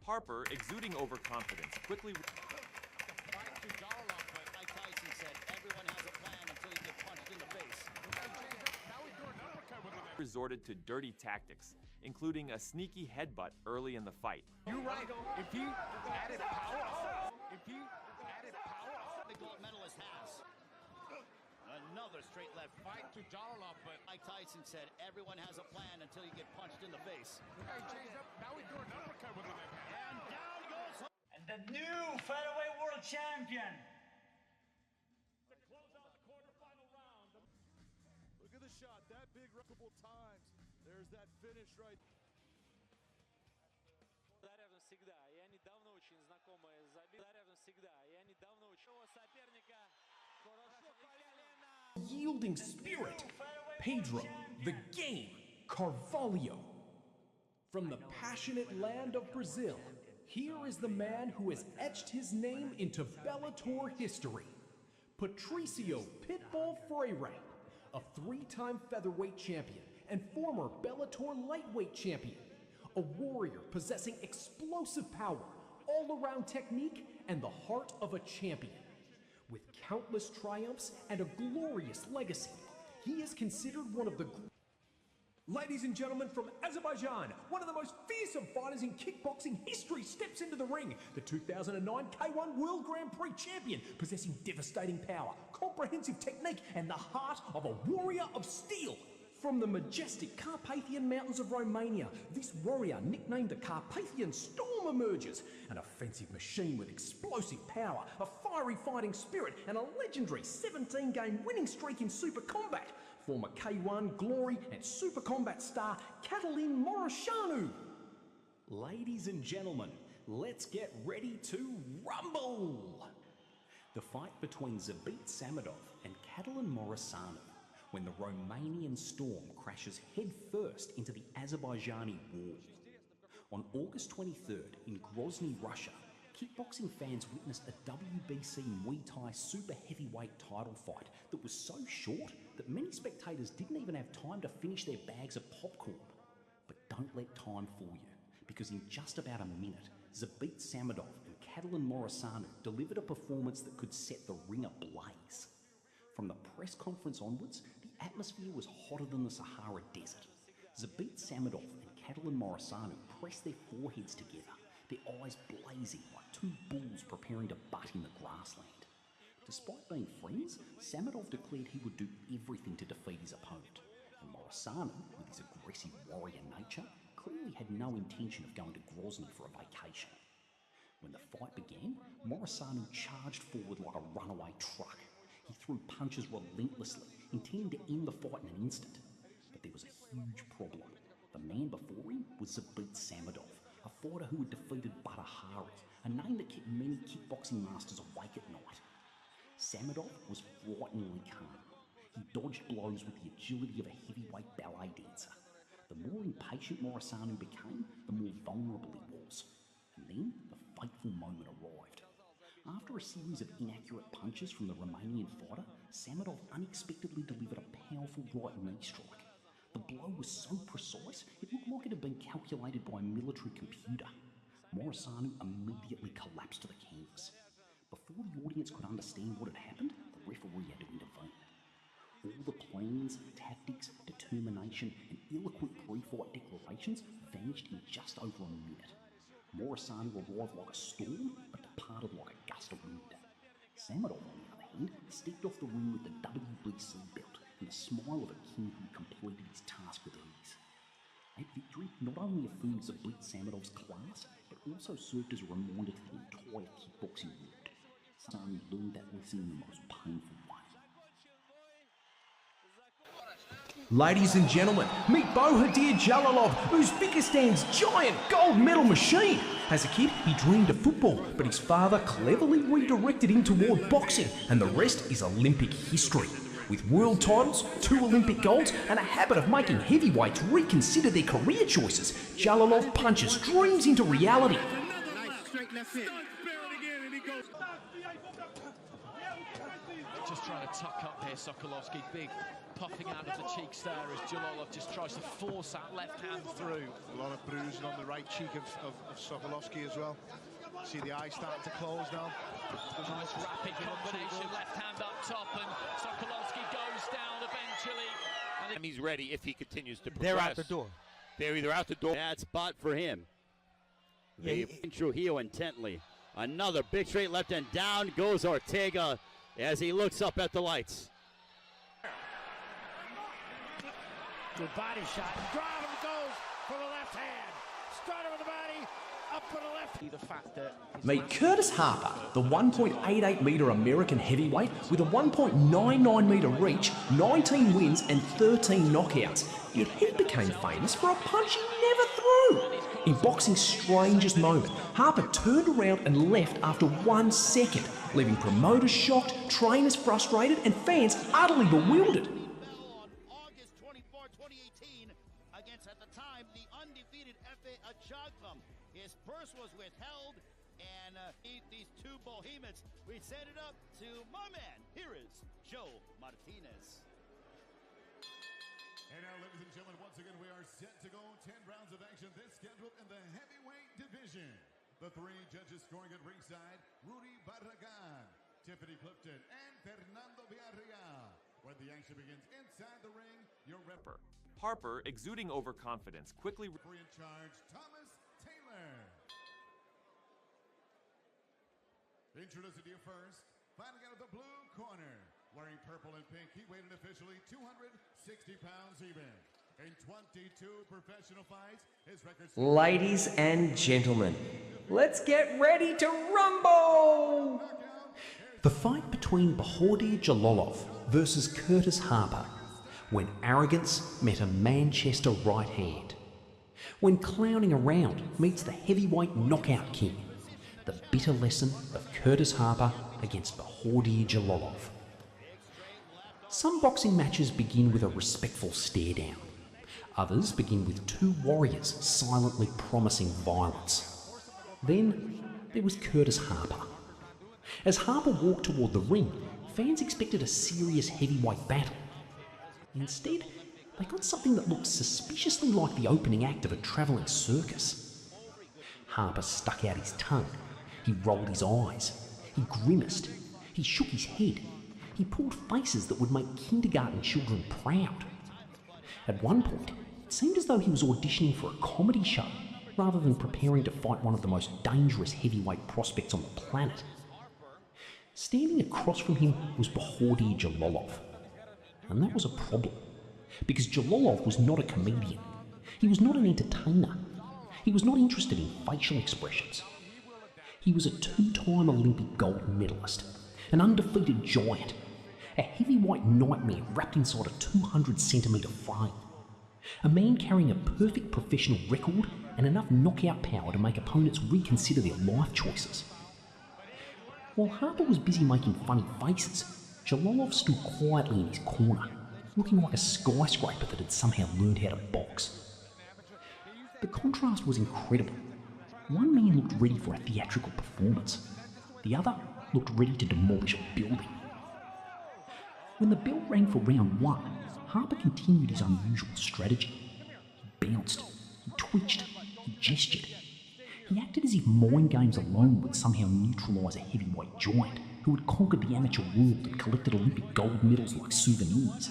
Harper, exuding overconfidence, quickly resorted to dirty tactics, including a sneaky headbutt early in the fight. You're right. If he added power, the gold medalist has. Another straight left fight to Jalolov, but Mike Tyson said everyone has a plan until you get punched in the face. Okay, changed up. Now we do an uppercut with the left hand. And down goes. And the new featherweight world champion. To close out the quarterfinal round. Look at the shot, that big multiple times. There's that finish right. Рядом всегда. Я недавно очень знакомая забил. Рядом всегда. Я недавно очень соперника. Yielding spirit, Pedro, the game, Carvalho. From the passionate land of Brazil, here is the man who has etched his name into Bellator history. Patricio Pitbull Freire, a three-time featherweight champion and former Bellator lightweight champion. A warrior possessing explosive power, all-around technique, and the heart of a champion. With countless triumphs and a glorious legacy, he is considered one of the... Ladies and gentlemen, from Azerbaijan, one of the most fearsome fighters in kickboxing history steps into the ring. The 2009 K1 World Grand Prix champion, possessing devastating power, comprehensive technique, and the heart of a warrior of steel. From the majestic Carpathian Mountains of Romania, this warrior, nicknamed the Carpathian Storm, emerges. An offensive machine with explosive power, a fiery fighting spirit, and a legendary 17-game winning streak in Super Combat. Former K1 Glory and Super Combat star Catalin Morosanu. Ladies and gentlemen, let's get ready to rumble! The fight between Zabit Samadov and Catalin Morosanu, when the Romanian Storm crashes headfirst into the Azerbaijani wall. On August 23rd in Grozny, Russia, kickboxing fans witnessed a WBC Muay Thai super heavyweight title fight that was so short that many spectators didn't even have time to finish their bags of popcorn. But don't let time fool you, because in just about a minute, Zabit Samadov and Catalin Morosanu delivered a performance that could set the ring ablaze. From the press conference onwards, the atmosphere was hotter than the Sahara Desert. Zabit Samadov and Catalin Morosanu pressed their foreheads together, their eyes blazing like two bulls preparing to butt in the grassland. Despite being friends, Samadov declared he would do everything to defeat his opponent, and Morosanu, with his aggressive warrior nature, clearly had no intention of going to Grozny for a vacation. When the fight began, Morosanu charged forward like a runaway truck. He threw punches relentlessly, intending to end the fight in an instant. But there was a huge problem. The man before him was Zabit Samadov, a fighter who had defeated Bahodir, a name that kept many kickboxing masters awake at night. Samadov was frighteningly calm. He dodged blows with the agility of a heavyweight ballet dancer. The more impatient Morosanu became, the more vulnerable he was. And then the fateful moment arrived. After a series of inaccurate punches from the Romanian fighter, Samadov unexpectedly delivered a powerful right knee strike. The blow was so precise, it looked like it had been calculated by a military computer. Morosanu immediately collapsed to the canvas. Before the audience could understand what had happened, the referee had to intervene. All the plans, tactics, determination, and eloquent pre-fight declarations vanished in just over a minute. Morosanu arrived like a storm, but departed like a gust of wind. Samadov, on the other hand, stepped off the ring with the WBC belt and the smile of a king who completed his task with ease. That victory not only affirmed Zabit Samadov's class, but also served as a reminder to the entire kickboxing world. Morosanu learned that lesson in the most painful way. Ladies and gentlemen, meet Bahodir Jalolov, Uzbekistan's giant gold medal machine. As a kid, he dreamed of football, but his father cleverly redirected him toward boxing, and the rest is Olympic history. With world titles, 2 Olympic golds, and a habit of making heavyweights reconsider their career choices, Jalolov punches dreams into reality. Nice straight left hit. Just trying to tuck up here, Sokolovsky. Big puffing out of the cheeks there as Jalolov just tries to force that left hand through. A lot of bruising on the right cheek of Sokolovsky as well. See the eye starting to close now. Nice rapid combination, left hand up top, and Sokolovsky goes down eventually. And he's ready if he continues to progress. They're out the door. They're either out the door. Bad spot for him. Trujillo intently. Another big straight left and down goes Ortega as he looks up at the lights. Good body shot. Drive and goes for the left hand. Started with the body. Up for the left. The fact that Meet Curtis Harper, the 1.88 metre American heavyweight with a 1.99 metre reach, 19 wins and 13 knockouts. Yet he became famous for a punch he never threw. In boxing's strangest moment, Harper turned around and left after 1 second, leaving promoters shocked, trainers frustrated and fans utterly bewildered. August 24, 2018, against at the time the undefeated F.A. Achaglam. His purse was withheld, and these two behemoths, we set it up to my man. Here is Joe Martinez. And now, ladies and gentlemen, once again, we are set to go 10 rounds of action. This scheduled in the heavyweight division. The 3 judges scoring at ringside: Rudy Barragan, Tiffany Clifton, and Fernando Villarreal. When the action begins inside the ring, your rep. Harper, exuding overconfidence, quickly Free in charge, Thomas Taylor. Introducing to you first, fighting out of the blue corner, wearing purple and pink, he weighed in officially 260 pounds even. In 22 professional fights, his record... Ladies and gentlemen, let's get ready to rumble! The fight between Bahodir Jalolov versus Curtis Harper, when arrogance met a Manchester right hand, when clowning around meets the heavyweight knockout king, the bitter lesson of Curtis Harper against Bahodir Jalolov. Some boxing matches begin with a respectful stare down. Others begin with 2 warriors silently promising violence. Then there was Curtis Harper. As Harper walked toward the ring, fans expected a serious heavyweight battle. Instead, they got something that looked suspiciously like the opening act of a travelling circus. Harper stuck out his tongue. He rolled his eyes. He grimaced. He shook his head. He pulled faces that would make kindergarten children proud. At one point, it seemed as though he was auditioning for a comedy show rather than preparing to fight one of the most dangerous heavyweight prospects on the planet. Standing across from him was Bahodir Jalolov. And that was a problem, because Jalolov was not a comedian. He was not an entertainer. He was not interested in facial expressions. He was a 2-time Olympic gold medalist, an undefeated giant, a heavyweight nightmare wrapped inside a 200-centimetre frame, a man carrying a perfect professional record and enough knockout power to make opponents reconsider their life choices. While Harper was busy making funny faces, Jalolov stood quietly in his corner, looking like a skyscraper that had somehow learned how to box. The contrast was incredible. One man looked ready for a theatrical performance. The other looked ready to demolish a building. When the bell rang for round 1, Harper continued his unusual strategy. He bounced, he twitched, he gestured. He acted as if mind games alone would somehow neutralise a heavyweight giant who had conquered the amateur world and collected Olympic gold medals like souvenirs.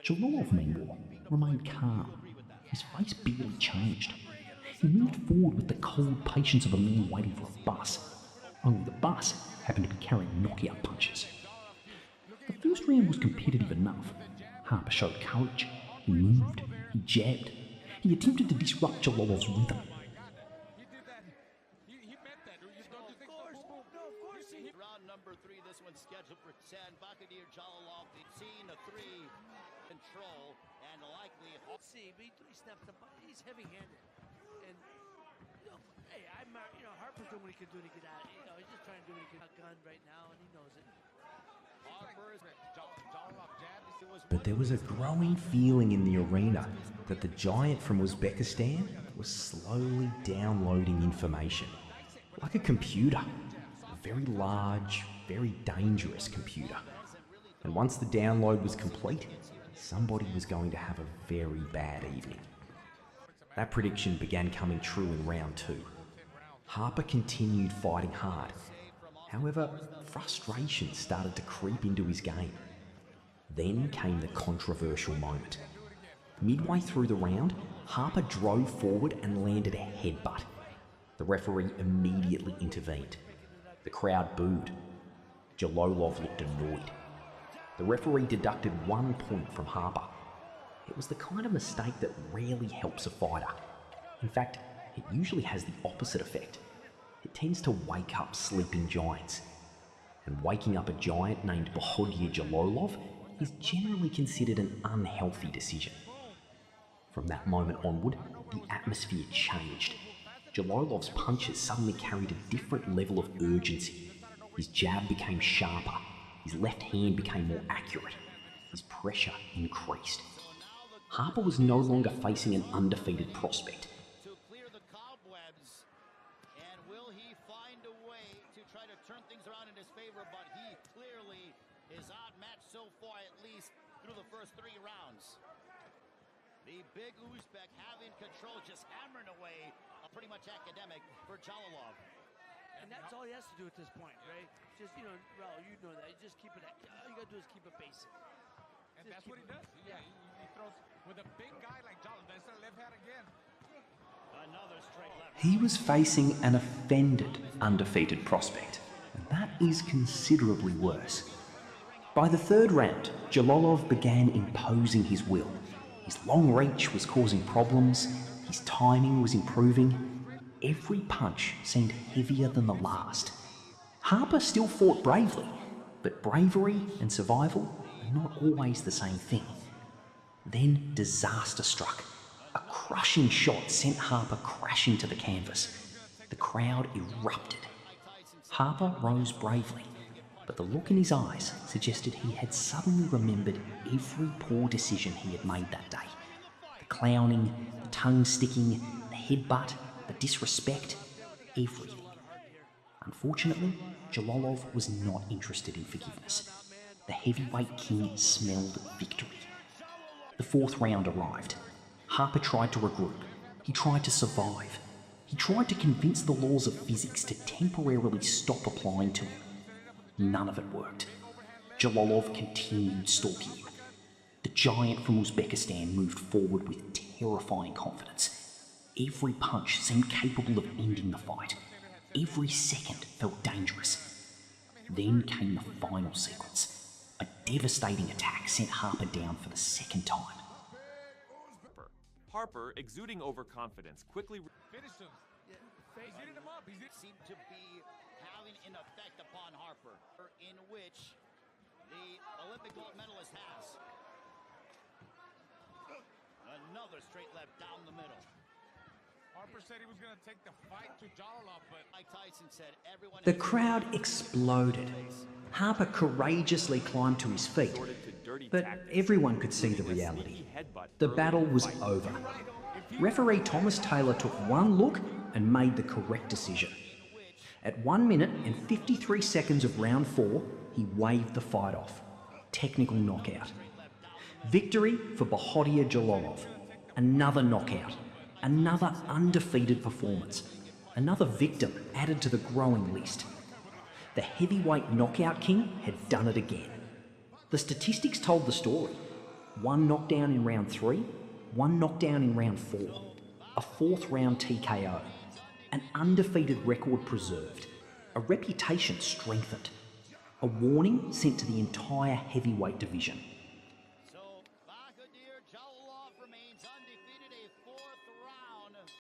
Jalolov, meanwhile, remained calm. His face barely changed. He moved forward with the cold patience of a man waiting for a bus, only the bus happened to be carrying knockout punches. The first round was competitive enough. Harper showed courage. He moved, he jabbed. He attempted to disrupt Jalolov's rhythm. Round number 3, this one's scheduled for 10. Bakhodir Jalolov, the scene of 3, control, and likely... See, but he snapped the body. He's heavy-handed. And, hey, Harper's doing what he can do to get out. He's just trying to do what he can. A gun right now, and he knows it. But there was a growing feeling in the arena that the giant from Uzbekistan was slowly downloading information. Like a computer. Very large, very dangerous computer. And once the download was complete, somebody was going to have a very bad evening. That prediction began coming true in round 2. Harper continued fighting hard. However, frustration started to creep into his game. Then came the controversial moment. Midway through the round, Harper drove forward and landed a headbutt. The referee immediately intervened. The crowd booed. Jalolov looked annoyed. The referee deducted 1 point from Harper. It was the kind of mistake that rarely helps a fighter. In fact, it usually has the opposite effect. It tends to wake up sleeping giants. And waking up a giant named Bahodir Jalolov is generally considered an unhealthy decision. From that moment onward, the atmosphere changed. Jalolov's punches suddenly carried a different level of urgency. His jab became sharper. His left hand became more accurate. His pressure increased. Harper was no longer facing an undefeated prospect. To clear the cobwebs, and will he find a way to try to turn things around in his favor? But he clearly is outmatched so far, at least through the first 3 rounds. The big Uzbek having control, just hammering away, pretty much academic for Jalolov. And that's all he has to do at this point, right? Just, you know, Raul, you know that. You just keep it, all you got to do is keep it basic. And that's what he does. Yeah, he throws with a big guy like Jalolov. That's the left hand again. Another straight left. He was facing an offended undefeated prospect, and that is considerably worse. By the 3rd round, Jalolov began imposing his will. His long reach was causing problems, his timing was improving. Every punch seemed heavier than the last. Harper still fought bravely, but bravery and survival are not always the same thing. Then disaster struck. A crushing shot sent Harper crashing to the canvas. The crowd erupted. Harper rose bravely, but the look in his eyes suggested he had suddenly remembered every poor decision he had made that day. The clowning, the tongue sticking, the headbutt, the disrespect, everything. Unfortunately, Jalolov was not interested in forgiveness. The heavyweight king smelled victory. The 4th round arrived. Harper tried to regroup. He tried to survive. He tried to convince the laws of physics to temporarily stop applying to him. None of it worked. Jalolov continued stalking him. The giant from Uzbekistan moved forward with terrifying confidence. Every punch seemed capable of ending the fight. Every second felt dangerous. Then came the final sequence. A devastating attack sent Harper down for the 2nd time. Harper, exuding overconfidence, quickly Finish him. He's hitting him up. Seemed to be having an effect upon Harper, in which the Olympic gold medalist has. Another straight left down the middle. Harper said he was going to take the fight to Jalolov, but Mike Tyson said everyone. The crowd exploded. Harper courageously climbed to his feet, but everyone could see the reality. The battle was over. Referee Thomas Taylor took one look and made the correct decision. At 1 minute and 53 seconds of round 4, he waved the fight off. Technical knockout. Victory for Bahodir Jalolov. Another knockout. Another undefeated performance. Another victim added to the growing list. The heavyweight knockout king had done it again. The statistics told the story. 1 knockdown in round 3, 1 knockdown in round 4, a 4th round TKO, an undefeated record preserved, a reputation strengthened, a warning sent to the entire heavyweight division.